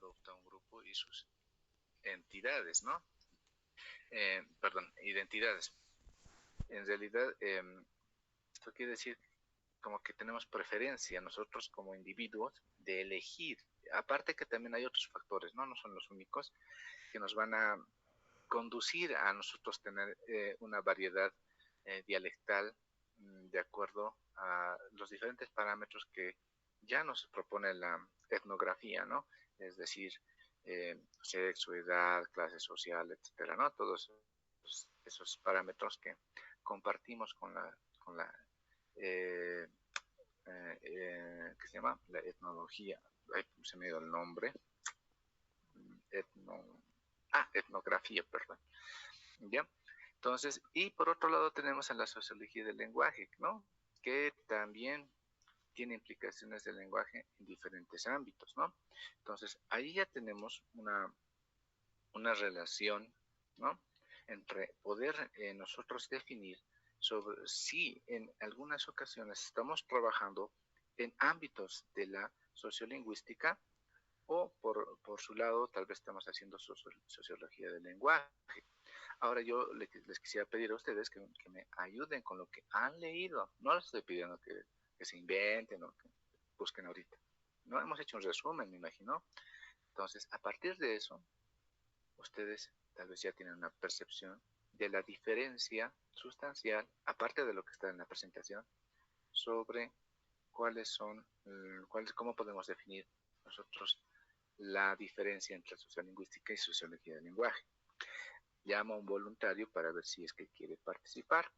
adopta un grupo y sus entidades, ¿no? Perdón, identidades. En realidad, esto quiere decir como que tenemos preferencia nosotros como individuos de elegir. Aparte que también hay otros factores, ¿no? No son los únicos que nos van a conducir a nosotros tener una variedad dialectal de acuerdo a los diferentes parámetros que ya nos propone la etnografía, ¿no? Es decir, sexo, edad, clase social, etcétera, ¿no? Todos esos parámetros que compartimos con la ¿qué se llama? La etnología. Ay, se me dio el nombre. Etno, etnografía, perdón. ¿Ya? Entonces, y por otro lado tenemos a la sociología del lenguaje, ¿no? Que también tiene implicaciones del lenguaje en diferentes ámbitos, ¿no? Entonces, ahí ya tenemos una relación, ¿no? Entre poder nosotros definir sobre si en algunas ocasiones estamos trabajando en ámbitos de la sociolingüística o por su lado tal vez estamos haciendo sociología del lenguaje. Ahora yo les quisiera pedir a ustedes que me ayuden con lo que han leído. No les estoy pidiendo que se inventen o que busquen ahorita. No hemos hecho un resumen, me imagino. Entonces, a partir de eso, ustedes tal vez ya tienen una percepción de la diferencia sustancial, aparte de lo que está en la presentación, sobre cómo podemos definir nosotros la diferencia entre sociolingüística y sociología del lenguaje. Llamo a un voluntario para ver si es que quiere participar.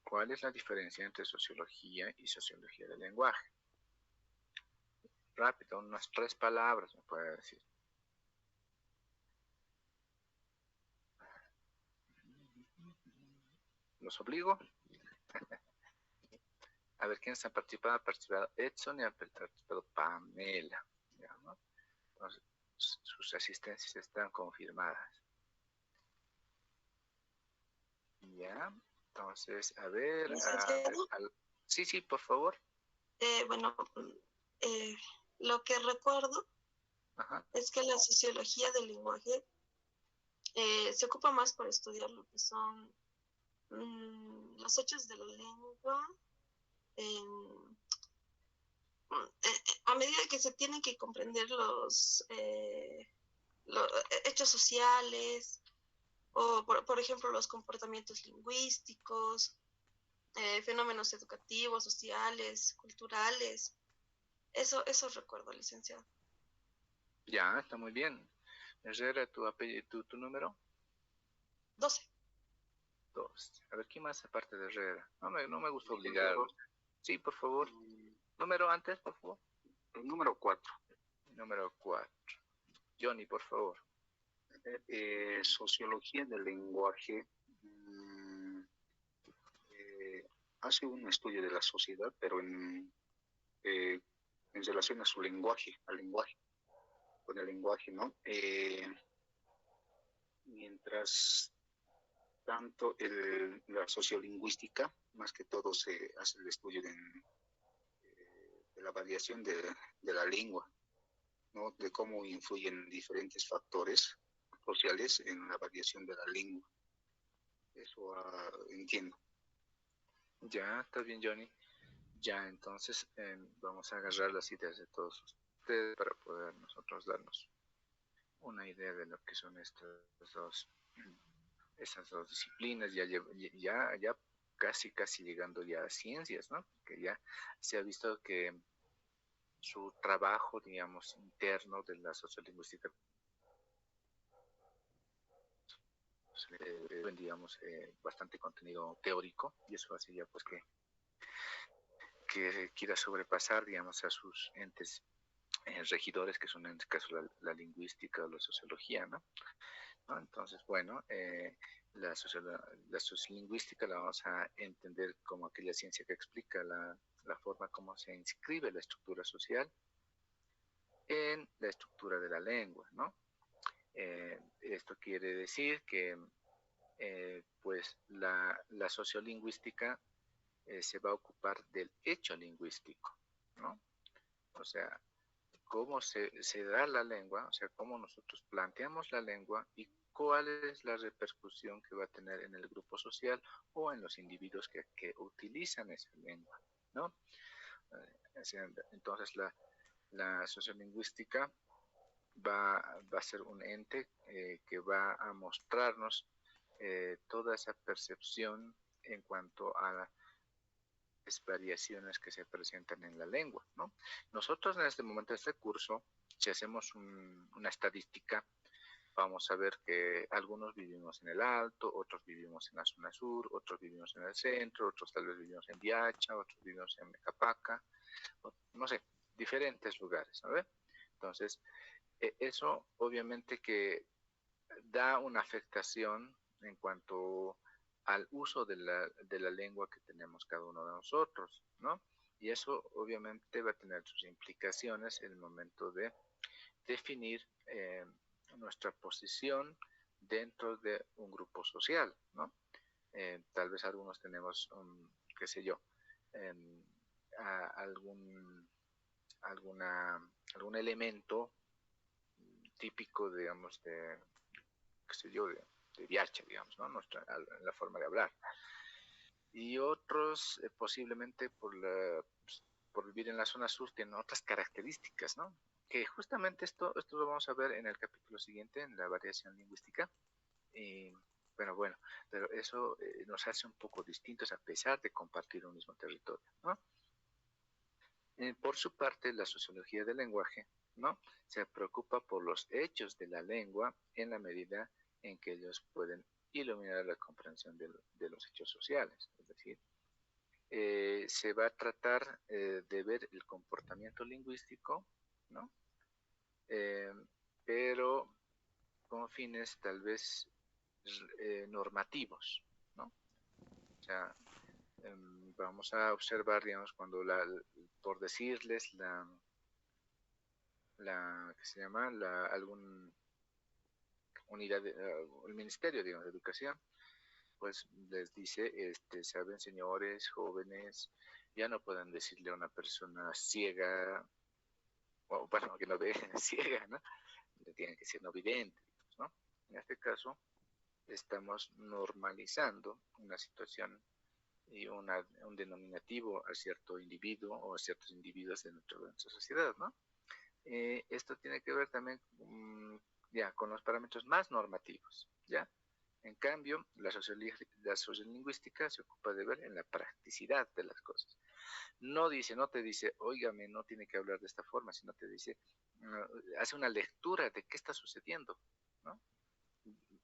¿Cuál es la diferencia entre sociología y sociología del lenguaje? Rápido, unas 3 palabras me puede decir. ¿Los obligo? A ver, ¿quiénes han participado? Ha participado Edson y ha participado Pamela. ¿Ya, no? Entonces, sus asistencias están confirmadas. Ya, entonces, a ver. Sí, sí, por favor. Bueno, lo que recuerdo es que la sociología del lenguaje se ocupa más por estudiar lo que son los hechos de la lengua a medida que se tienen que comprender los hechos sociales o, por ejemplo, los comportamientos lingüísticos, fenómenos educativos, sociales, culturales. Eso recuerdo, licenciado. Ya, está muy bien. Herrera, ¿tu número? 12. 12. A ver, ¿quién más aparte de Herrera? No me gusta obligarlo. Sí, por favor. ¿Número antes, por favor? El número 4. Número 4. Johnny, por favor. Sociología del lenguaje hace un estudio de la sociedad, pero en relación a su lenguaje, con el lenguaje, ¿no? Mientras tanto, la sociolingüística, más que todo se hace el estudio de la variación de la lengua, ¿no? De cómo influyen diferentes factores sociales en la variación de la lengua. Eso entiendo. Ya, está bien, Johnny. Ya, entonces vamos a agarrar las ideas de todos ustedes para poder nosotros darnos una idea de lo que son esas dos disciplinas, ya casi llegando ya a ciencias, ¿no? Que ya se ha visto que su trabajo, digamos, interno de la sociolingüística, digamos, bastante contenido teórico, y eso hace ya pues que quiera sobrepasar, digamos, a sus entes regidores, que son en este caso la lingüística o la sociología, ¿no? Entonces, bueno, la sociolingüística la vamos a entender como aquella ciencia que explica la forma como se inscribe la estructura social en la estructura de la lengua, ¿no? Esto quiere decir que pues la sociolingüística se va a ocupar del hecho hecho lingüístico, ¿no? O sea, cómo se da la lengua, o sea, cómo nosotros planteamos la lengua y cuál es la repercusión que va a tener en el grupo social o en los individuos que utilizan esa lengua, ¿no? Entonces, la sociolingüística va a ser un ente que va a mostrarnos toda esa percepción en cuanto a las variaciones que se presentan en la lengua, ¿no? Nosotros en este momento de este curso, si hacemos una estadística, vamos a ver que algunos vivimos en el Alto, otros vivimos en la zona sur, otros vivimos en el centro, otros tal vez vivimos en Viacha, otros vivimos en Mecapaca, no sé, diferentes lugares, ¿no? Entonces, eso obviamente que da una afectación en cuanto al uso de la lengua que tenemos cada uno de nosotros, ¿no? Y eso obviamente va a tener sus implicaciones en el momento de definir nuestra posición dentro de un grupo social, ¿no? Tal vez algunos tenemos, qué sé yo, algún, algún elemento típico, digamos, qué sé yo, de Viacha, digamos, ¿no? La forma de hablar. Y otros, posiblemente por vivir en la zona sur, tienen otras características, ¿no? Que justamente esto lo vamos a ver en el capítulo siguiente, en la variación lingüística. Y, bueno, pero eso nos hace un poco distintos a pesar de compartir un mismo territorio, ¿no? Por su parte, la sociología del lenguaje, ¿no? Se preocupa por los hechos de la lengua en la medida en que ellos pueden iluminar la comprensión de los hechos sociales. Es decir, se va a tratar de ver el comportamiento lingüístico, ¿no? Pero con fines tal vez normativos, ¿no? O sea, vamos a observar, digamos, cuando por decirles ¿qué se llama? Algún unidad, el Ministerio, digamos, de Educación, pues les dice, saben, señores, jóvenes, ya no pueden decirle a una persona ciega, o bueno, que no ve ciega, ¿no? Le tienen que ser no vidente, ¿no? En este caso, estamos normalizando una situación y un denominativo a cierto individuo o a ciertos individuos de nuestra sociedad, ¿no? Esto tiene que ver también ya con los parámetros más normativos, ¿ya? En cambio, la sociolingüística se ocupa de ver en la practicidad de las cosas. No te dice, óigame, no tiene que hablar de esta forma, sino te dice, hace una lectura de qué está sucediendo, ¿no?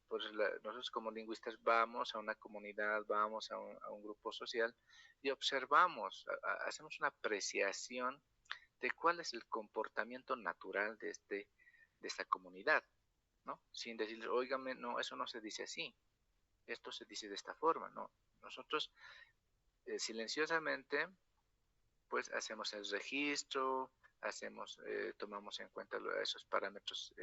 Pues nosotros como lingüistas vamos a una comunidad, vamos a un grupo social y observamos, hacemos una apreciación de cuál es el comportamiento natural de esta comunidad, ¿no? Sin decirles, óigame, no, eso no se dice así, esto se dice de esta forma, ¿no? Nosotros silenciosamente, pues hacemos el registro, tomamos en cuenta esos parámetros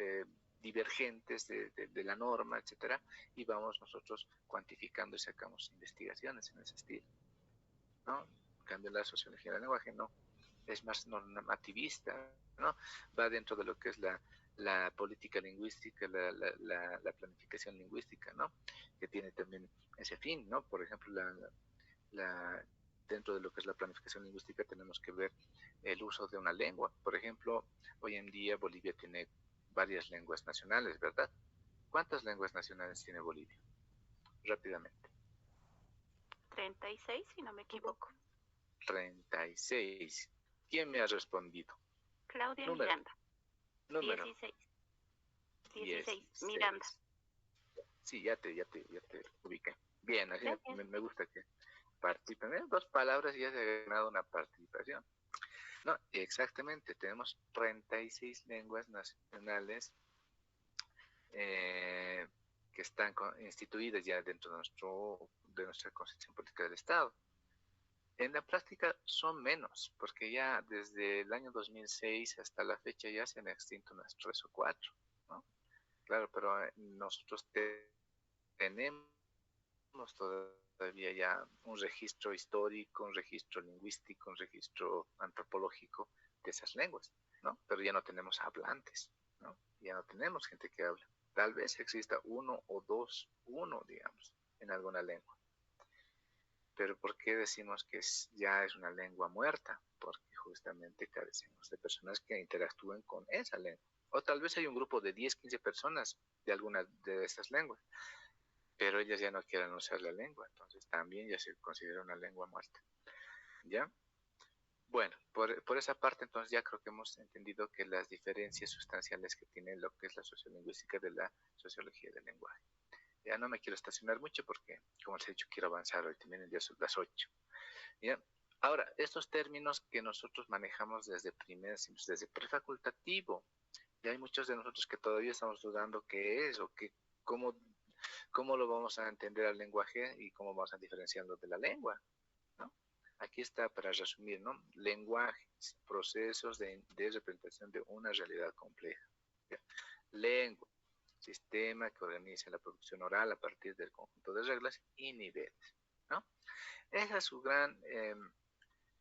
divergentes de la norma, etcétera, y vamos nosotros cuantificando y sacamos investigaciones en ese estilo, ¿no? En cambio, la sociología del lenguaje no, es más normativista, ¿no? Va dentro de lo que es la política lingüística, la planificación lingüística, ¿no? Que tiene también ese fin, ¿no? Por ejemplo, dentro de lo que es la planificación lingüística tenemos que ver el uso de una lengua. Por ejemplo, hoy en día Bolivia tiene varias lenguas nacionales, ¿verdad? ¿Cuántas lenguas nacionales tiene Bolivia? Rápidamente. 36, si no me equivoco. 36. ¿Quién me ha respondido? Claudia Miranda. Número. 16. Miranda. Sí, ya te ubiqué. Bien, así me gusta que participen. 2 palabras y ya se ha ganado una participación. No, exactamente, tenemos 36 lenguas nacionales que están instituidas ya dentro de nuestra Constitución Política del Estado. En la práctica son menos, porque ya desde el año 2006 hasta la fecha ya se han extinto unas 3 o 4, ¿no? Claro, pero nosotros tenemos todavía todavía ya un registro histórico, un registro lingüístico, un registro antropológico de esas lenguas, ¿no? Pero ya no tenemos hablantes, ¿no? Ya no tenemos gente que habla. Tal vez exista uno o dos, digamos, en alguna lengua. Pero ¿por qué decimos que ya es una lengua muerta? Porque justamente carecemos de personas que interactúen con esa lengua. O tal vez hay un grupo de 10, 15 personas de alguna de estas lenguas, pero ellas ya no quieren usar la lengua, entonces también ya se considera una lengua muerta. ¿Ya? Bueno, por esa parte entonces ya creo que hemos entendido que las diferencias sustanciales que tiene lo que es la sociolingüística de la sociología del lenguaje. Ya no me quiero estacionar mucho porque, como les he dicho, quiero avanzar hoy, también ya son las 8. ¿Ya? Ahora, estos términos que nosotros manejamos desde desde prefacultativo, y hay muchos de nosotros que todavía estamos dudando qué es o cómo lo vamos a entender al lenguaje y cómo vamos a diferenciarlo de la lengua, ¿no? Aquí está para resumir, ¿no? Lenguajes, procesos de representación de una realidad compleja. ¿Ya? Lengua, sistema que organiza la producción oral a partir del conjunto de reglas y niveles, ¿no? Esa es su gran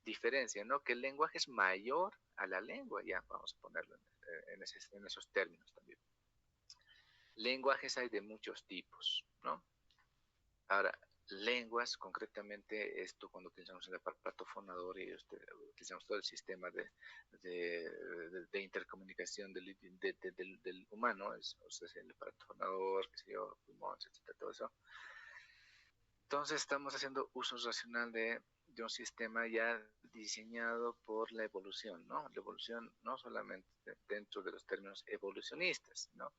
diferencia, ¿no? Que el lenguaje es mayor a la lengua, ya vamos a ponerlo en esos términos también. Lenguajes hay de muchos tipos, ¿no? Ahora, lenguas, concretamente, esto cuando utilizamos el aparato fonador y utilizamos todo el sistema de intercomunicación del humano, o sea, el aparato fonador, qué sé yo, pulmones, etcétera, todo eso. Entonces estamos haciendo uso racional de un sistema ya diseñado por la evolución, ¿no? La evolución no solamente dentro de los términos evolucionistas, ¿no?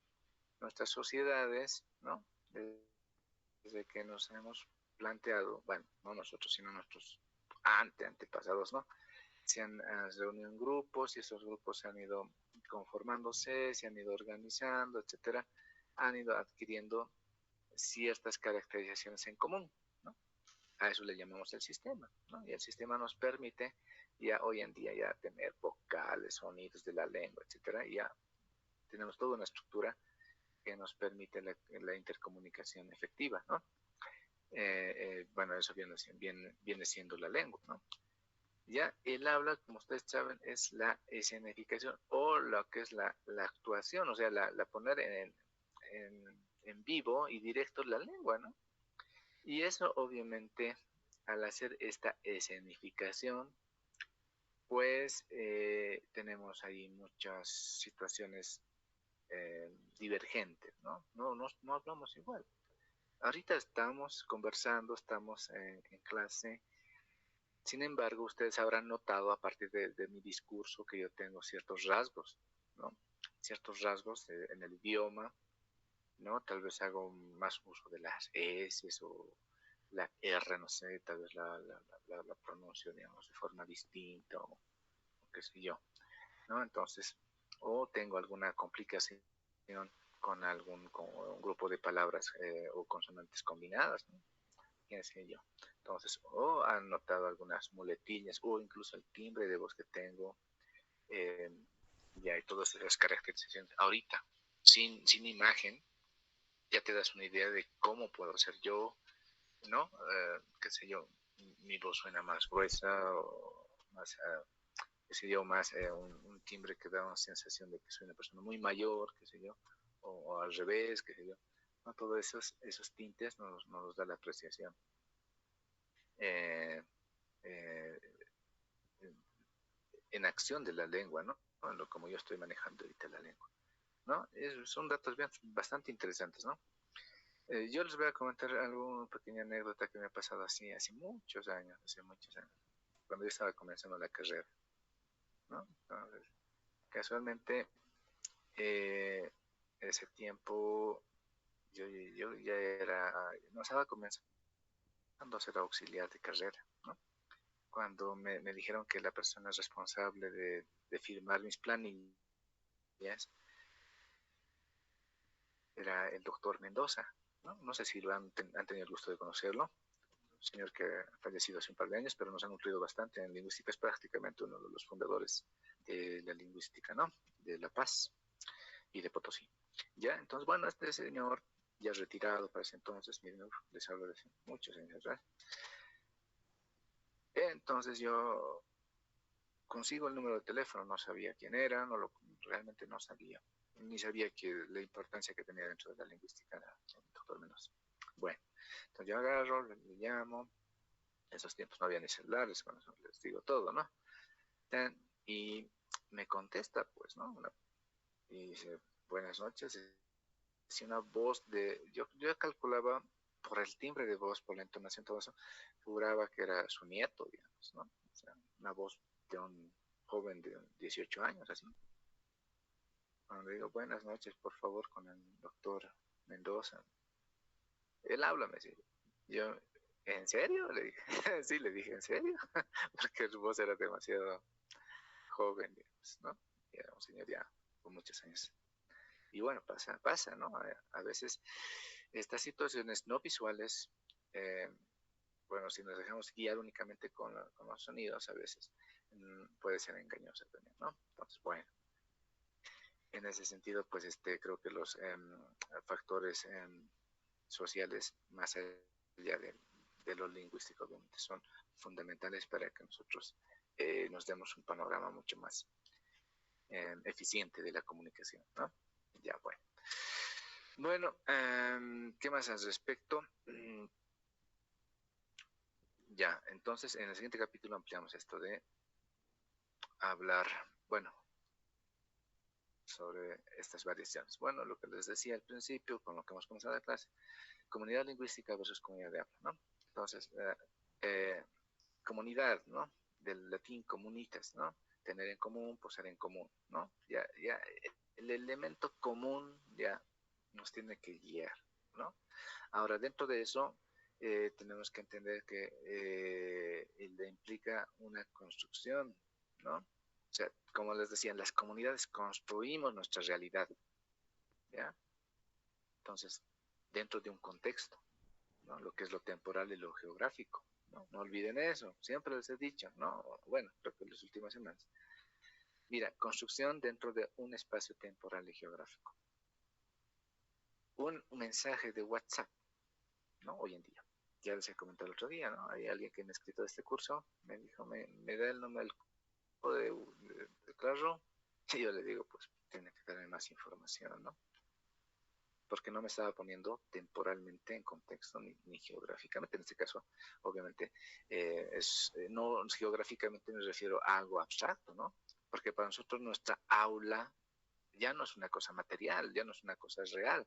Nuestras sociedades, ¿no? Desde que nos hemos planteado, bueno, no nosotros, sino nuestros antepasados, ¿no? Se han reunido en grupos y esos grupos se han ido conformándose, se han ido organizando, etcétera, han ido adquiriendo ciertas caracterizaciones en común, ¿no? A eso le llamamos el sistema, ¿no? Y el sistema nos permite ya hoy en día ya tener vocales, sonidos de la lengua, etcétera, y ya tenemos toda una estructura que nos permite la intercomunicación efectiva, ¿no? Bueno, eso viene siendo la lengua, ¿no? Ya el habla, como ustedes saben, es la escenificación o lo que es la actuación, o sea, la poner en vivo y directo la lengua, ¿no? Y eso obviamente, al hacer esta escenificación, pues tenemos ahí muchas situaciones divergentes, ¿no? No hablamos igual. Ahorita estamos conversando, estamos en clase. Sin embargo, ustedes habrán notado a partir de mi discurso que yo tengo ciertos rasgos, ¿no? Ciertos rasgos en el idioma, ¿no? Tal vez hago más uso de las S o la R, no sé, tal vez la pronuncio, digamos, de forma distinta o qué sé yo, ¿no? Entonces, o tengo alguna complicación con un grupo de palabras o consonantes combinadas, ¿no? Qué sé yo. Entonces, o han notado algunas muletillas o incluso el timbre de voz que tengo, y hay todas esas caracterizaciones. Ahorita, sin imagen, ya te das una idea de cómo puedo ser yo, ¿no? Qué sé yo, mi voz suena más gruesa o más, qué sé yo, más un timbre que da una sensación de que soy una persona muy mayor, qué sé yo, o al revés, qué sé yo. ¿No? Todos esos tintes nos da la apreciación. En acción de la lengua, ¿no? Como yo estoy manejando ahorita la lengua, ¿no? Son datos bastante interesantes, ¿no? Yo les voy a comentar alguna pequeña anécdota que me ha pasado así hace muchos años, cuando yo estaba comenzando la carrera, ¿no? Entonces, casualmente, ese tiempo yo ya no estaba comenzando a ser auxiliar de carrera, ¿no? Cuando me dijeron que la persona responsable de firmar mis planillas era el doctor Mendoza, ¿no? No sé si han tenido el gusto de conocerlo, un señor que ha fallecido hace un par de años, pero nos ha nutrido bastante en lingüística, es prácticamente uno de los fundadores de la lingüística, ¿no? De La Paz y de Potosí. Ya, entonces, bueno, este señor ya retirado para ese entonces, les hablo de hace muchos años atrás. Entonces yo consigo el número de teléfono, no sabía quién era, realmente no sabía, ni sabía la importancia que tenía dentro de la lingüística, el doctor Mendoza. Bueno, entonces yo agarro, le llamo, en esos tiempos no había ni celulares, cuando les digo todo, ¿no? Y me contesta, pues, ¿no? Y dice, buenas noches, es una voz yo calculaba por el timbre de voz, por la entonación, todo eso, juraba que era su nieto, digamos, ¿no? O sea, una voz de un joven de 18 años, así. Cuando le digo, buenas noches, por favor, con el doctor Mendoza. Él habla, me dice. Yo, ¿en serio? Le dije. Sí, le dije, ¿en serio? Porque su voz era demasiado joven, digamos, ¿no? Y era un señor ya con muchos años. Y bueno, pasa, ¿no? A veces estas situaciones no visuales, bueno, si nos dejamos guiar únicamente con los sonidos, a veces puede ser engañosa también, ¿no? Entonces, bueno, en ese sentido, pues creo que los factores sociales, más allá de lo lingüístico, obviamente, son fundamentales para que nosotros nos demos un panorama mucho más eficiente de la comunicación, ¿no? Ya, bueno. Bueno, ¿qué más al respecto? Ya, entonces en el siguiente capítulo ampliamos esto de hablar, bueno, sobre estas variaciones. Bueno, lo que les decía al principio, con lo que hemos comenzado la clase, comunidad lingüística versus comunidad de habla, ¿no? Entonces, comunidad, ¿no? Del latín comunitas, ¿no? Tener en común, posar en común, ¿no? Ya, el elemento común ya nos tiene que guiar, ¿no? Ahora, dentro de eso, tenemos que entender que implica una construcción, ¿no? O sea, como les decía, en las comunidades construimos nuestra realidad, ¿ya? Entonces, dentro de un contexto, ¿no? Lo que es lo temporal y lo geográfico, ¿no? No olviden eso, siempre les he dicho, ¿no? Bueno, creo que en las últimas semanas. Mira, construcción dentro de un espacio temporal y geográfico. Un mensaje de WhatsApp, ¿no? Hoy en día. Ya les he comentado el otro día, ¿no? Hay alguien que me ha escrito este curso, me dijo, me da el número de carro, y yo le digo, pues tiene que darme más información, ¿no? Porque no me estaba poniendo temporalmente en contexto ni geográficamente. En este caso, obviamente, no geográficamente me refiero a algo abstracto, ¿no? Porque para nosotros nuestra aula ya no es una cosa material, ya no es una cosa real.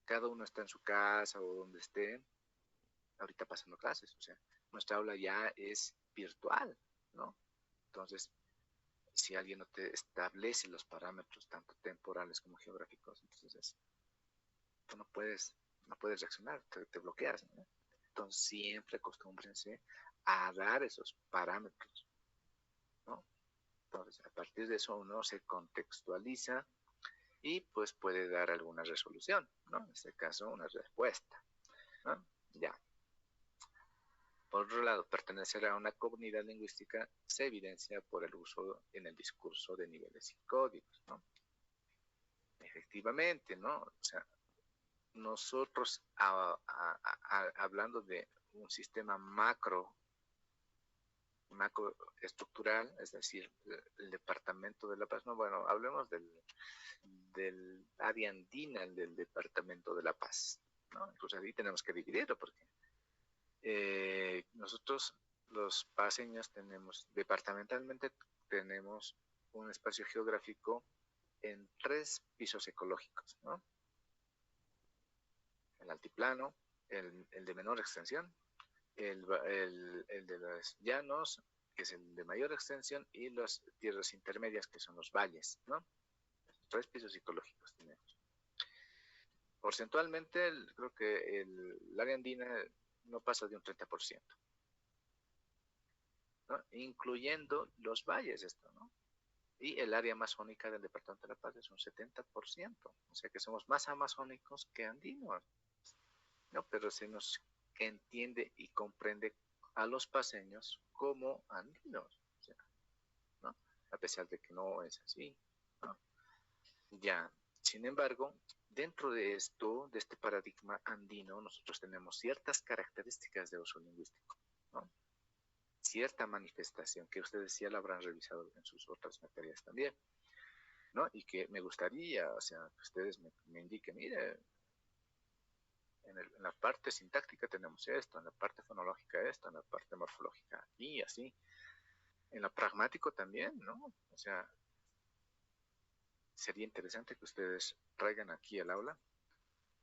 Cada uno está en su casa o donde esté, ahorita pasando clases, o sea, nuestra aula ya es virtual, ¿no? Entonces, si alguien no te establece los parámetros, tanto temporales como geográficos, entonces tú no puedes reaccionar, te bloqueas, ¿no? Entonces, siempre acostúmbrense a dar esos parámetros, ¿no? Entonces, a partir de eso uno se contextualiza y pues puede dar alguna resolución, ¿no? En este caso, una respuesta, ¿no? Ya. Por otro lado, pertenecer a una comunidad lingüística se evidencia por el uso en el discurso de niveles y códigos, ¿no? Efectivamente, ¿no? O sea, nosotros hablando de un sistema macro estructural, es decir, el departamento de La Paz, no, bueno, hablemos del área andina del departamento de La Paz, ¿no? Incluso ahí tenemos que dividirlo porque nosotros los paseños departamentalmente tenemos un espacio geográfico en 3 pisos ecológicos, ¿no? El altiplano, el de menor extensión, el de los llanos, que es el de mayor extensión, y las tierras intermedias, que son los valles, ¿no? 3 pisos ecológicos tenemos. Porcentualmente, creo que el área andina no pasa de un 30%, ¿no? Incluyendo los valles, ¿no? Y el área amazónica del departamento de La Paz es un 70%, o sea que somos más amazónicos que andinos, ¿no? Pero se nos entiende y comprende a los paseños como andinos, o sea, ¿no? A pesar de que no es así, ¿no? Ya, sin embargo, dentro de esto, de este paradigma andino, nosotros tenemos ciertas características de uso lingüístico, ¿no? Cierta manifestación que ustedes ya la habrán revisado en sus otras materias también, ¿no? Y que me gustaría, o sea, que ustedes me indiquen, mire, en la parte sintáctica tenemos esto, en la parte fonológica esto, en la parte morfológica y así. En lo pragmático también, ¿no? O sea, sería interesante que ustedes traigan aquí al aula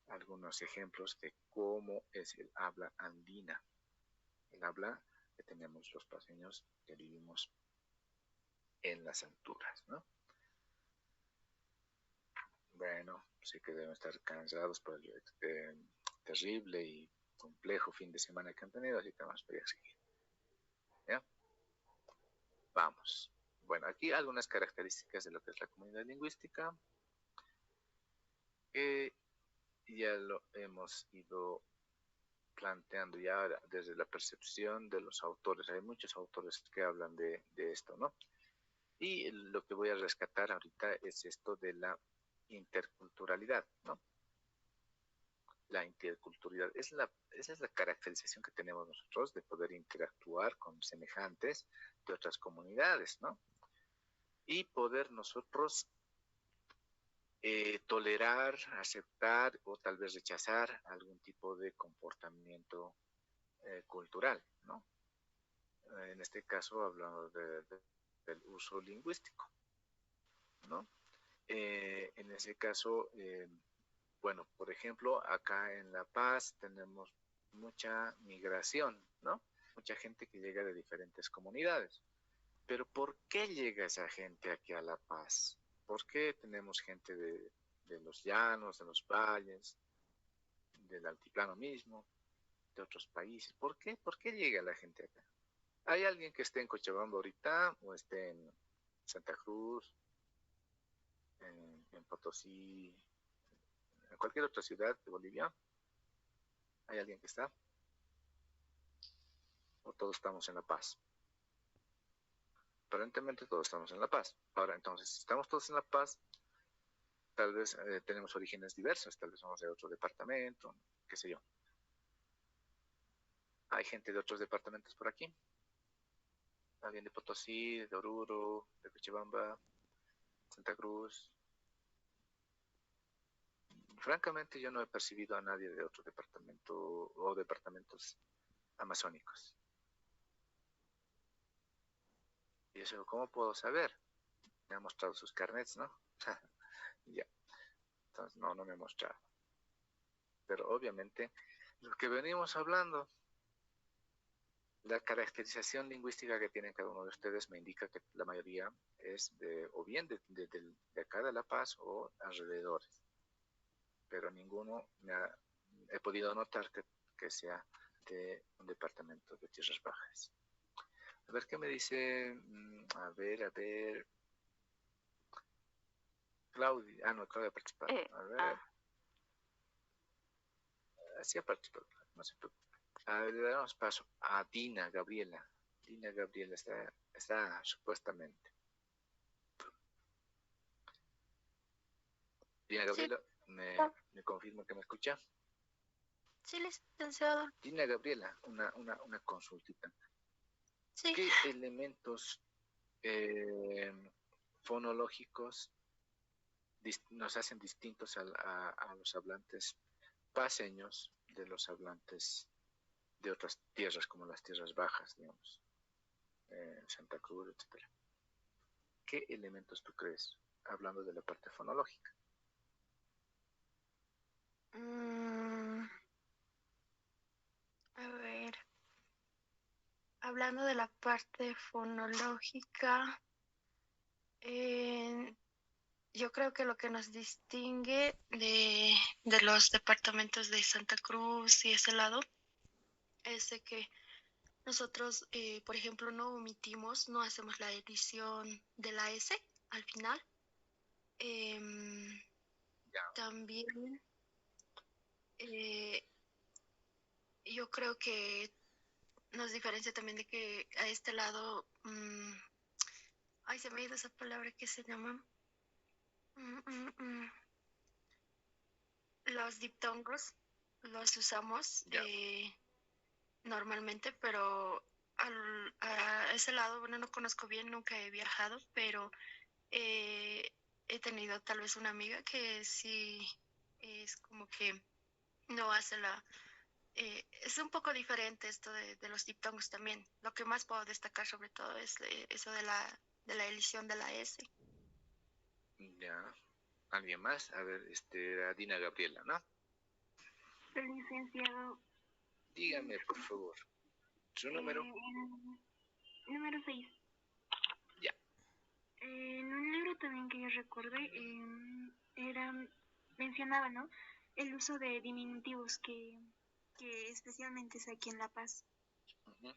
algunos ejemplos de cómo es el habla andina, el habla que tenemos los paseños que vivimos en las alturas, ¿no? Bueno, sí que deben estar cansados por el terrible y complejo fin de semana que han tenido, así que vamos a seguir. ¿Ya? Vamos. Bueno, aquí algunas características de lo que es la comunidad lingüística, que ya lo hemos ido planteando ya desde la percepción de los autores. Hay muchos autores que hablan de esto, ¿no? Y lo que voy a rescatar ahorita es esto de la interculturalidad, ¿no? La interculturalidad esa es la caracterización que tenemos nosotros de poder interactuar con semejantes de otras comunidades, ¿no? Y poder nosotros tolerar, aceptar o tal vez rechazar algún tipo de comportamiento cultural, ¿no? En este caso hablamos del uso lingüístico, ¿no? En ese caso, bueno, por ejemplo, acá en La Paz tenemos mucha migración, ¿no? Mucha gente que llega de diferentes comunidades. Pero ¿por qué llega esa gente aquí a La Paz? ¿Por qué tenemos gente de los llanos, de los valles, del altiplano mismo, de otros países? ¿Por qué? ¿Por qué llega la gente acá? ¿Hay alguien que esté en Cochabamba ahorita o esté en Santa Cruz, en Potosí, en cualquier otra ciudad de Bolivia? ¿Hay alguien que está? ¿O todos estamos en La Paz? Aparentemente todos estamos en La Paz. Ahora, entonces, si estamos todos en La Paz, tal vez tenemos orígenes diversos, tal vez somos de otro departamento, qué sé yo. ¿Hay gente de otros departamentos por aquí? ¿Alguien de Potosí, de Oruro, de Cochabamba, Santa Cruz? Francamente, yo no he percibido a nadie de otro departamento o departamentos amazónicos. Y eso, ¿cómo puedo saber? Me han mostrado sus carnets, ¿no? Ya. Entonces, no me ha mostrado. Pero obviamente, lo que venimos hablando, la caracterización lingüística que tienen cada uno de ustedes me indica que la mayoría es o bien de acá de La Paz o alrededores. Pero ninguno he podido notar que sea de un departamento de Tierras Bajas. A ver qué me dice. A ver. Claudia. No, Claudia participó. A ver. Sí ha participado, no se preocupe. A ver, le damos paso a Dina Gabriela. Dina Gabriela está supuestamente. Dina Gabriela, sí. ¿Me confirma que me escucha? Sí, licenciado. Dina Gabriela, una consultita. Sí. ¿Qué elementos fonológicos nos hacen distintos a los hablantes paseños de los hablantes de otras tierras, como las tierras bajas, digamos, Santa Cruz, etcétera? ¿Qué elementos tú crees, hablando de la parte fonológica? A ver, hablando de la parte fonológica, yo creo que lo que nos distingue de los departamentos de Santa Cruz y ese lado es de que nosotros, por ejemplo, no omitimos, no hacemos la edición de la S al final. También yo creo que nos diferencia también de que a este lado, ay, se me ha ido esa palabra que se llama. los diptongos los usamos normalmente, pero a ese lado, bueno, no conozco bien, nunca he viajado, pero he tenido tal vez una amiga que sí es como que no hace es un poco diferente esto de los diptongos también. Lo que más puedo destacar sobre todo es eso de la elisión de la S. Ya. ¿Alguien más? A ver, era Dina Gabriela, ¿no? Licenciado. Dígame, por favor. ¿Su número? Número 6. Ya. En un libro también que yo recuerde, mencionaba, ¿no? El uso de diminutivos que especialmente es aquí en La Paz. Uh-huh.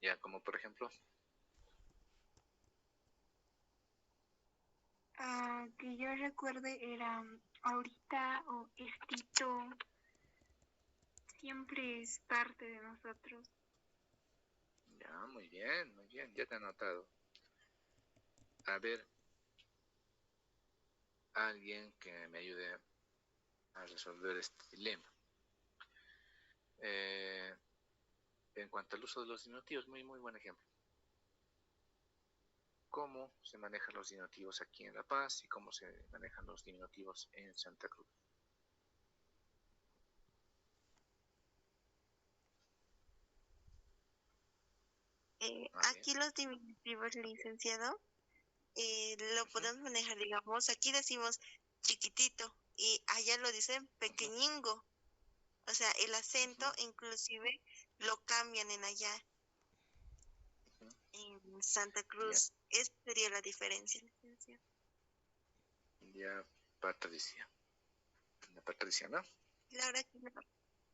Ya, como por ejemplo. Que yo recuerde era ahorita o estito, siempre es parte de nosotros. Ya, muy bien, ya te he anotado. A ver, alguien que me ayude a resolver este dilema. En cuanto al uso de los diminutivos, muy buen ejemplo. ¿Cómo se manejan los diminutivos aquí en La Paz y cómo se manejan los diminutivos en Santa Cruz? Aquí los diminutivos, licenciado, lo podemos manejar, digamos, aquí decimos chiquitito y allá lo dicen pequeñingo. O sea, el acento inclusive lo cambian en allá. En Santa Cruz. Esa sería la diferencia, licenciado. Ya, Patricia. La Patricia, ¿no? Laura,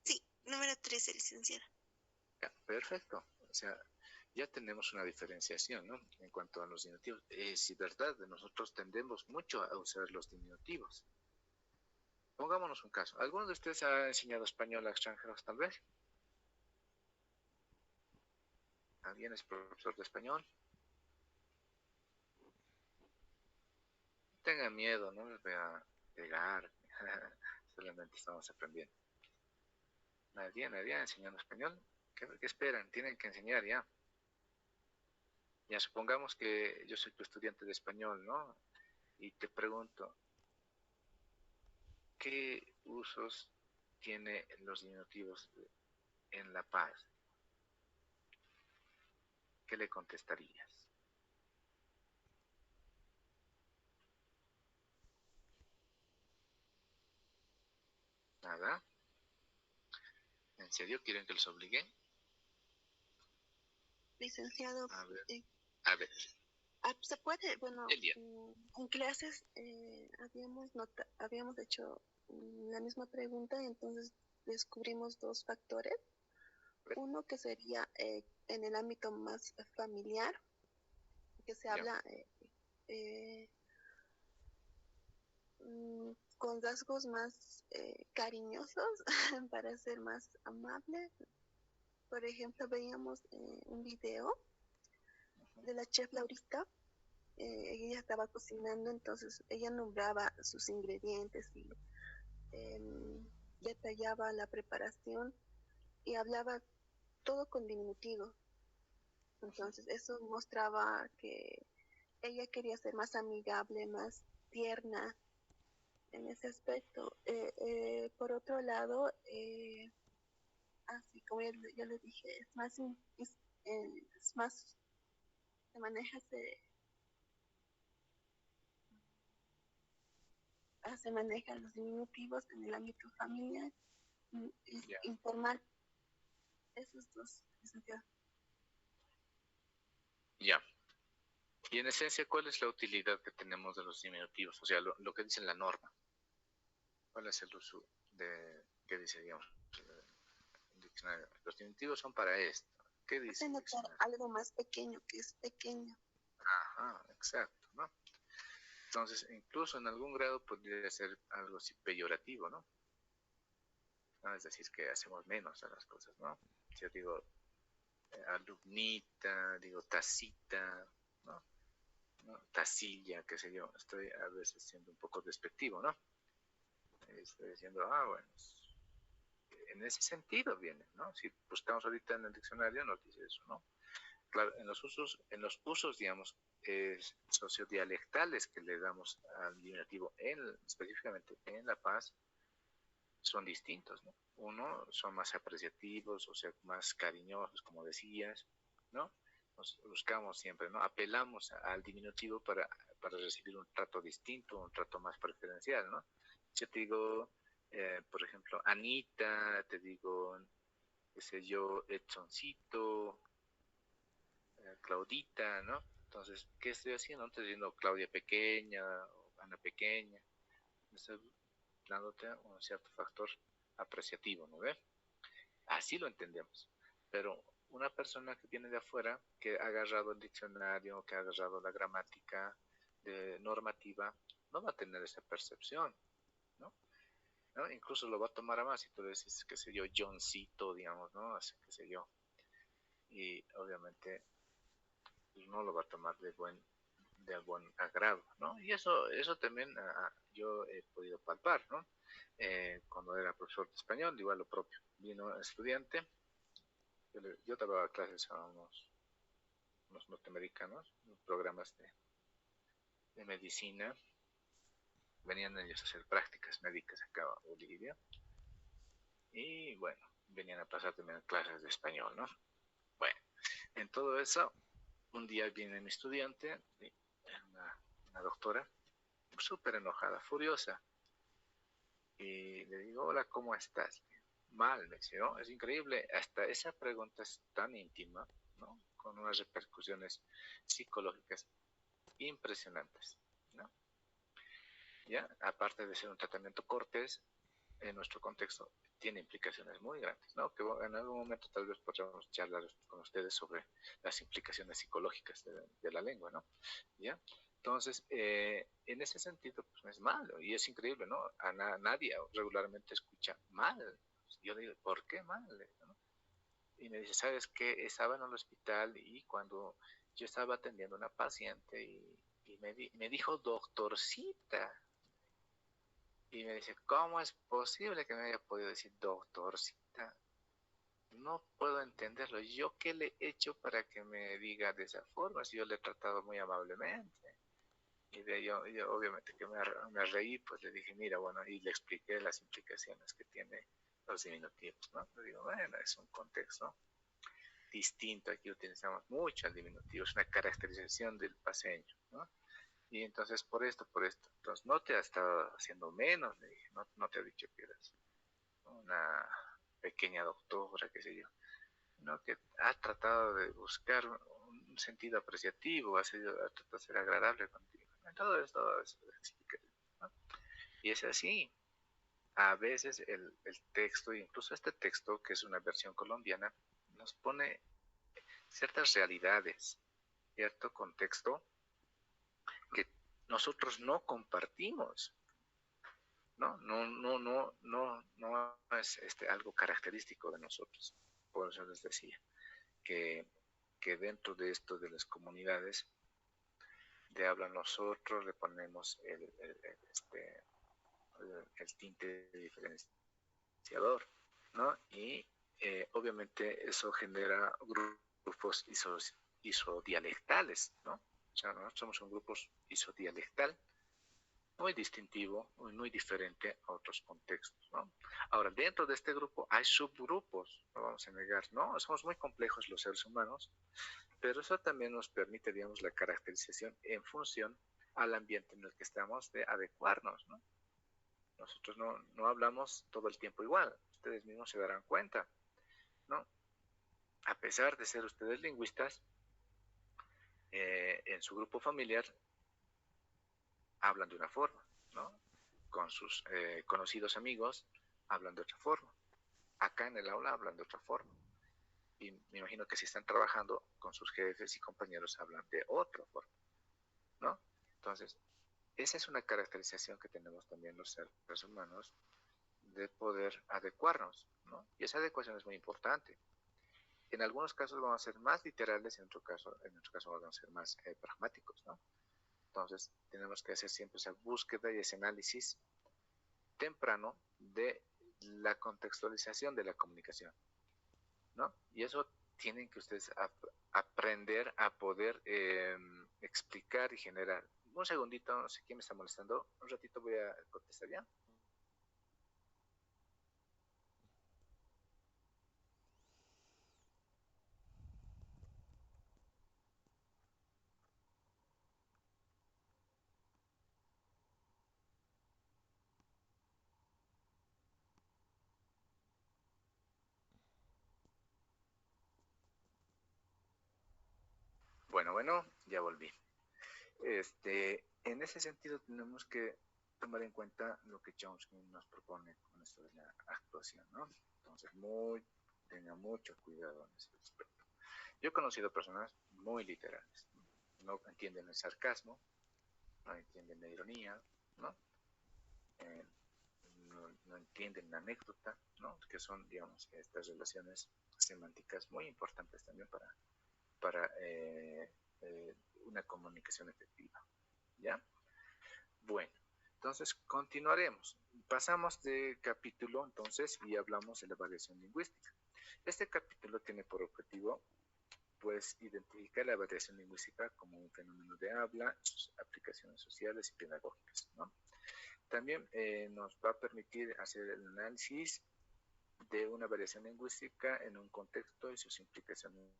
sí, número 13, licenciada. Ya, perfecto. O sea, ya tenemos una diferenciación, ¿no? En cuanto a los diminutivos. Sí, verdad, nosotros tendemos mucho a usar los diminutivos. Pongámonos un caso. ¿Alguno de ustedes ha enseñado español a extranjeros, tal vez? ¿Alguien es profesor de español? Tenga miedo, no les voy a pegar. Solamente estamos aprendiendo. ¿Nadie ha enseñado español? ¿Qué esperan? Tienen que enseñar ya. Ya supongamos que yo soy tu estudiante de español, ¿no? Y te pregunto, ¿qué usos tiene los diminutivos en La Paz? ¿Qué le contestarías? ¿Nada? ¿En serio quieren que los obligue? Licenciado, a ver. Se puede, bueno, en clases habíamos hecho la misma pregunta y entonces descubrimos dos factores. Uno que sería en el ámbito más familiar, que se habla con rasgos más cariñosos para ser más amable. Por ejemplo, veíamos un video de la chef Laurita. Ella estaba cocinando, entonces ella nombraba sus ingredientes y detallaba la preparación y hablaba todo con diminutivo. Entonces eso mostraba que ella quería ser más amigable, más tierna en ese aspecto. Por otro lado, así como ya le dije, es más, se maneja, se manejan los diminutivos en el ámbito familiar, informal. Esos dos, licenciado. Ya. Y en esencia, ¿cuál es la utilidad que tenemos de los diminutivos? O sea, lo que dice la norma. ¿Cuál es el uso qué dice, digamos, el diccionario? Los diminutivos son para esto. ¿Qué dice? Notar algo más pequeño que es pequeño. Ajá, exacto, ¿no? Entonces, incluso en algún grado podría ser algo así peyorativo, ¿no? Es decir, que hacemos menos a las cosas, ¿no? Yo digo alumnita, digo tacita, ¿no? Tacilla, qué sé yo. Estoy a veces siendo un poco despectivo, ¿no? Estoy diciendo, bueno, en ese sentido viene, ¿no? Si buscamos ahorita en el diccionario nos dice eso, ¿no? Claro, en los usos, digamos, sociodialectales que le damos al diminutivo, específicamente en La Paz, son distintos, ¿no? Uno, son más apreciativos, o sea, más cariñosos, como decías, ¿no? Nos buscamos siempre, ¿no? Apelamos al diminutivo para recibir un trato distinto, un trato más preferencial, ¿no? Yo te digo, por ejemplo, Anita, te digo, qué sé yo, Edsoncito, Claudita, ¿no? Entonces, ¿qué estoy haciendo? No estoy diciendo Claudia pequeña o Ana pequeña. Estoy dándote un cierto factor apreciativo, ¿no ve? Así lo entendemos. Pero una persona que viene de afuera, que ha agarrado el diccionario, que ha agarrado la gramática normativa, no va a tener esa percepción, ¿no? ¿No? Incluso lo va a tomar a más si tú le dices, qué sé yo, Johncito, digamos, ¿no? Así, qué sé yo. Y obviamente no lo va a tomar de buen agrado, ¿no? Y eso también yo he podido palpar, ¿no? Cuando era profesor de español, igual lo propio. Vino un estudiante, yo daba clases a unos norteamericanos, programas de medicina, venían ellos a hacer prácticas médicas acá a Bolivia, y bueno, venían a pasar también clases de español, ¿no? Bueno, en todo eso, un día viene mi estudiante, una doctora, súper enojada, furiosa, y le digo, hola, ¿cómo estás? Mal, me dice, ¿no? Es increíble, hasta esa pregunta es tan íntima, ¿no? Con unas repercusiones psicológicas impresionantes, ¿no? Ya, aparte de ser un tratamiento cortés, en nuestro contexto tiene implicaciones muy grandes, ¿no? Que en algún momento tal vez podamos charlar con ustedes sobre las implicaciones psicológicas de la lengua, ¿no? ¿Ya? Entonces, en ese sentido, pues no es malo y es increíble, ¿no? Nadie regularmente escucha mal. Yo digo, ¿por qué mal? ¿No? Y me dice, ¿sabes qué? Estaba en el hospital y cuando yo estaba atendiendo a una paciente y me dijo doctorcita. Y me dice, ¿cómo es posible que me haya podido decir doctorcita? No puedo entenderlo. ¿Yo qué le he hecho para que me diga de esa forma? Si yo le he tratado muy amablemente. Y yo obviamente que me reí, pues le dije, mira, bueno, y le expliqué las implicaciones que tiene los diminutivos, ¿no? Le digo, bueno, es un contexto distinto. Aquí utilizamos mucho el diminutivo, es una caracterización del paseño, ¿no? Y entonces por esto. Entonces no te ha estado haciendo menos, le dije, no te ha dicho que eras una pequeña doctora, qué sé yo, sino que ha tratado de buscar un sentido apreciativo, ha tratado de ser agradable contigo. Todo esto, ¿no? Y es así. A veces el texto, incluso este texto, que es una versión colombiana, nos pone ciertas realidades, cierto contexto que nosotros no compartimos, ¿no? No es algo característico de nosotros. Por eso les decía que dentro de esto de las comunidades de habla nosotros le ponemos el tinte diferenciador, ¿no? Y obviamente eso genera grupos isodialectales, ¿no? O sea, nosotros somos un grupo isodialectal muy distintivo, muy diferente a otros contextos, ¿no? Ahora, dentro de este grupo hay subgrupos, no vamos a negar, ¿no? Somos muy complejos los seres humanos, pero eso también nos permite, digamos, la caracterización en función al ambiente en el que estamos de adecuarnos, ¿no? Nosotros no hablamos todo el tiempo igual, ustedes mismos se darán cuenta, ¿no? A pesar de ser ustedes lingüistas, en su grupo familiar hablan de una forma, ¿no? Con sus conocidos amigos hablan de otra forma. Acá en el aula hablan de otra forma. Y me imagino que si están trabajando con sus jefes y compañeros hablan de otra forma, ¿no? Entonces, esa es una caracterización que tenemos también los seres humanos de poder adecuarnos, ¿no? Y esa adecuación es muy importante. En algunos casos vamos a ser más literales, en otro caso vamos a ser más pragmáticos, ¿no? Entonces, tenemos que hacer siempre esa búsqueda y ese análisis temprano de la contextualización de la comunicación, ¿no? Y eso tienen que ustedes aprender a poder explicar y generar. Un segundito, no sé quién me está molestando. Un ratito voy a contestar ya. Bueno, ya volví. En ese sentido tenemos que tomar en cuenta lo que Chomsky nos propone con esto de la actuación, ¿no? Entonces, tenga mucho cuidado en ese aspecto. Yo he conocido personas muy literales, no entienden el sarcasmo, no entienden la ironía, ¿no? No entienden la anécdota, ¿no? Que son, digamos, estas relaciones semánticas muy importantes también para una comunicación efectiva, ¿ya? Bueno, entonces continuaremos. Pasamos de capítulo, entonces, y hablamos de la variación lingüística. Este capítulo tiene por objetivo, pues, identificar la variación lingüística como un fenómeno de habla, sus aplicaciones sociales y pedagógicas, ¿no? También nos va a permitir hacer el análisis de una variación lingüística en un contexto y sus implicaciones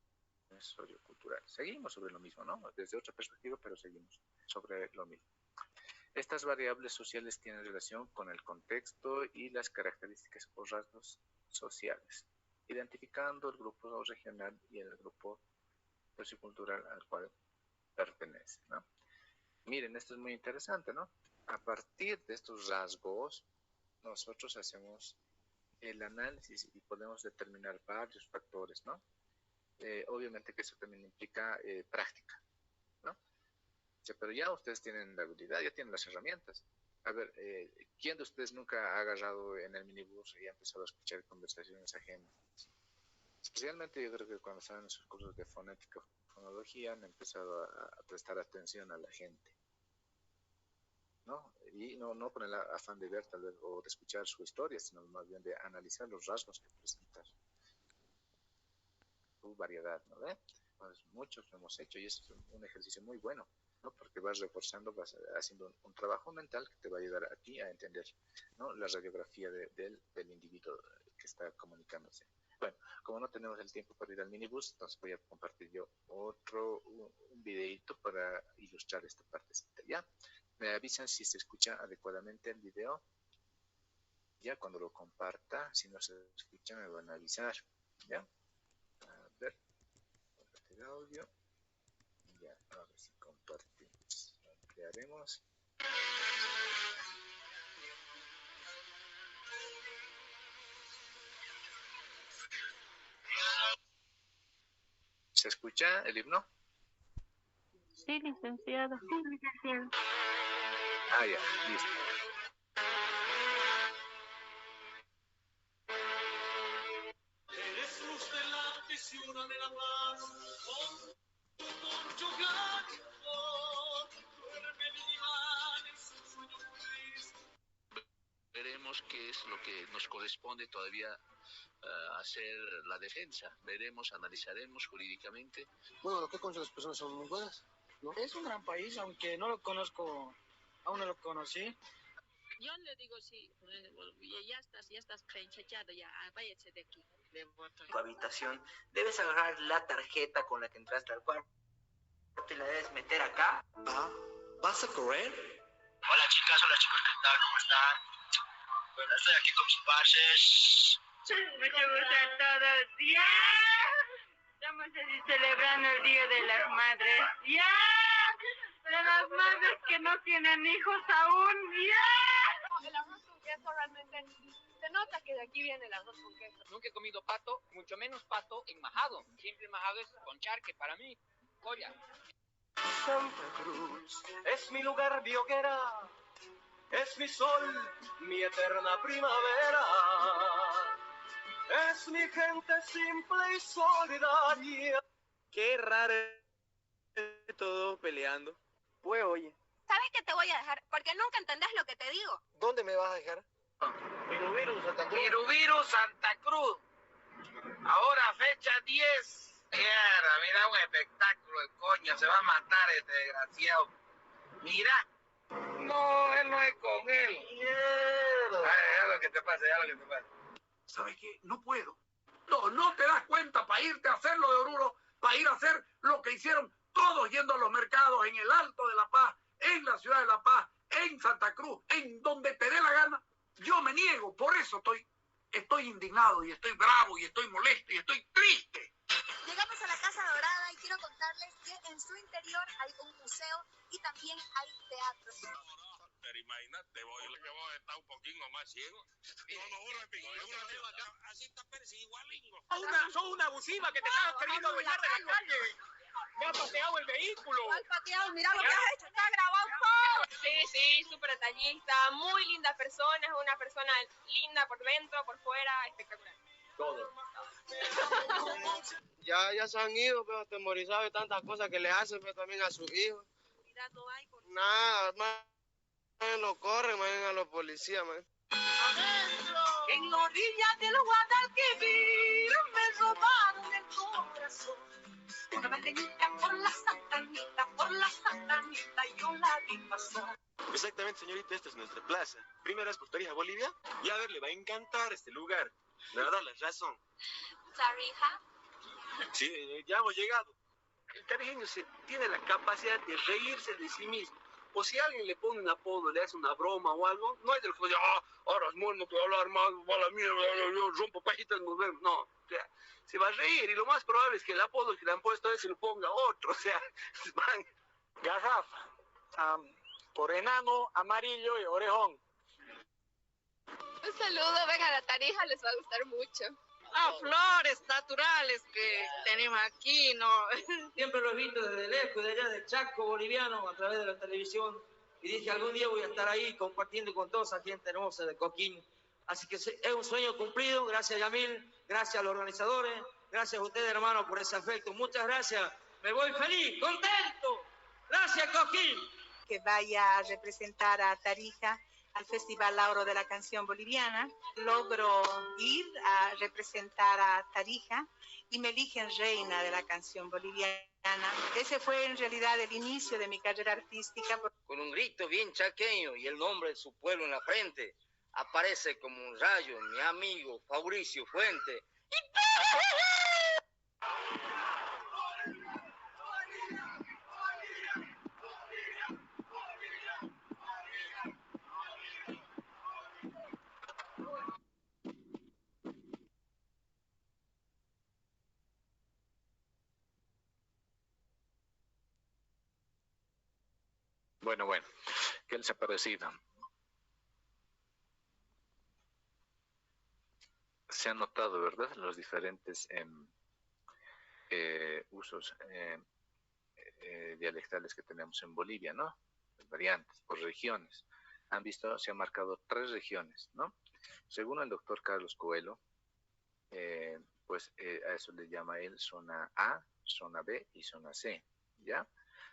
socioculturales. Seguimos sobre lo mismo, ¿no? Desde otra perspectiva, pero seguimos sobre lo mismo. Estas variables sociales tienen relación con el contexto y las características o rasgos sociales, identificando el grupo regional y el grupo sociocultural al cual pertenece, ¿no? Miren, esto es muy interesante, ¿no? A partir de estos rasgos, nosotros hacemos el análisis y podemos determinar varios factores, ¿no? Obviamente que eso también implica práctica, ¿no? O sea, pero ya ustedes tienen la habilidad, ya tienen las herramientas. A ver, ¿quién de ustedes nunca ha agarrado en el minibús y ha empezado a escuchar conversaciones ajenas? Especialmente yo creo que cuando estaban en sus cursos de fonética o fonología han empezado a prestar atención a la gente, ¿no? Y no con el afán de ver tal vez o de escuchar su historia, sino más bien de analizar los rasgos que presentan, su variedad, ¿no? Pues muchos lo hemos hecho y es un ejercicio muy bueno, ¿no? Porque vas reforzando, vas haciendo un trabajo mental que te va a ayudar a ti a entender, ¿no? La radiografía del individuo que está comunicándose. Bueno, como no tenemos el tiempo para ir al minibús, entonces voy a compartir yo un videito para ilustrar esta partecita, ¿ya? Me avisan si se escucha adecuadamente el video. Ya cuando lo comparta, si no se escucha me van a avisar, ¿ya? A ver, compartir audio. Ya, a ver si compartimos. Ampliaremos. ¿Se escucha el himno? Sí, licenciado. Sí, licenciado. Ah, ya, listo. Eres luz de la visión de la paz, con tu concho blanco, duerme mi imán en su sueño feliz. Veremos qué es lo que nos corresponde todavía hacer la defensa. Veremos, analizaremos jurídicamente. Bueno, lo que con las personas son muy buenas, ¿no? Es un gran país, aunque no lo conozco, aún no lo conocí. Yo le digo, sí, ya estás penchachado, ya, váyase de aquí. Tu habitación, debes agarrar la tarjeta con la que entraste al cuarto y la debes meter acá. Ah, ¿vas a correr? Hola chicos, ¿qué tal? ¿Cómo están? Bueno, estoy aquí con mis parces. Mucho gusto a todos. ¡Ya! Estamos así celebrando el Día de las Madres. ¡Ya! De las madres que no tienen hijos aún. ¡Ya! El arroz con queso realmente se nota que de aquí viene el arroz con queso. Nunca he comido pato, mucho menos pato en majado. Siempre majado es con charque para mí. Joya. Santa Cruz es mi lugar, mi hoguera, es mi sol, mi eterna primavera. Es mi gente simple y solidaria. Qué raro todo peleando. Pues oye. ¿Sabes qué te voy a dejar? Porque nunca entendés lo que te digo. ¿Dónde me vas a dejar? Virubiru, Santa Cruz. Virubiru, Santa Cruz. Ahora fecha 10. Mira un espectáculo, el coño, se va a matar este desgraciado. Mira. No, él no es con él. Ya lo que te pasa, ya lo que te pasa. ¿Sabes qué? No puedo. No te das cuenta para irte a hacer lo de Oruro, para ir a hacer lo que hicieron todos yendo a los mercados en el Alto de La Paz, en la ciudad de La Paz, en Santa Cruz, en donde te dé la gana. Yo me niego, por eso estoy indignado y estoy bravo y estoy molesto y estoy triste. Llegamos a la Casa Dorada y quiero contarles que en su interior hay un museo y también hay teatro. Pero imagínate, vos está un poquito más ciego. Así está parecido igualingo. Sos una abusiva que te estás queriendo adueñar de la calle. Me ha pateado el vehículo. ¿Cuál pateado? Mira lo que has hecho, está grabado todo. Sí, súper detallista, muy linda persona, es una persona linda por dentro, por fuera, espectacular. Todo. Ya se han ido, pero atemorizados de tantas cosas que le hacen, pero también a sus hijos. Nada, más lo corren, más a los policías, man. En la orilla del Guadalquivir me robaron el corazón. Una banderita por la santanita, yo la vi pasar. Exactamente, señorita, esta es nuestra plaza. Primera vez por Tarija, Bolivia. Y a ver, le va a encantar este lugar. Le va a dar la razón. Tarija. Sí, ya hemos llegado. El tarijeño tiene la capacidad de reírse de sí mismo. O si alguien le pone un apodo, le hace una broma o algo, no hay del que ahora es bueno, te voy a hablar más, mala mierda, yo rompo pajitas, nos vemos. No, o sea, se va a reír y lo más probable es que el apodo que le han puesto a él se lo ponga otro, o sea, van. Garrafa, por enano, amarillo y orejón. Un saludo, vengan a Tarija, les va a gustar mucho. Flores naturales que tenemos aquí, ¿no? Siempre lo he visto desde lejos, de allá del Chaco boliviano, a través de la televisión, y dije, algún día voy a estar ahí compartiendo con toda esa gente hermosa de Coquín. Así que es un sueño cumplido. Gracias, Yamil, gracias a los organizadores, gracias a ustedes, hermanos, por ese afecto. Muchas gracias, me voy feliz, contento. Gracias, Coquín. Que vaya a representar a Tarija al Festival Lauro de la Canción Boliviana. Logro ir a representar a Tarija y me eligen reina de la canción boliviana. Ese fue en realidad el inicio de mi carrera artística. Con un grito bien chaqueño y el nombre de su pueblo en la frente, aparece como un rayo mi amigo Fabricio Fuente. Bueno, ¿qué les ha parecido? Se han notado, ¿verdad?, los diferentes usos dialectales que tenemos en Bolivia, ¿no? Las variantes por regiones. Han visto, se han marcado 3 regiones, ¿no? Según el doctor Carlos Coelho, pues a eso le llama él zona A, zona B y zona C, ¿ya?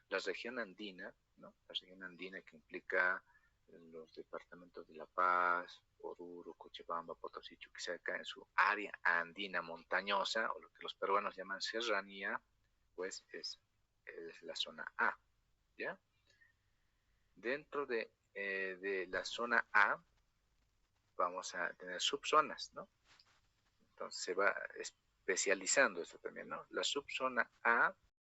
La región andina, ¿no? La región andina que implica los departamentos de La Paz, Oruro, Cochabamba, Potosí, Chuquisaca, en su área andina montañosa, o lo que los peruanos llaman serranía, pues es la zona A, ¿ya? Dentro de la zona A vamos a tener subzonas, ¿no? Entonces se va especializando esto también, ¿no? La subzona A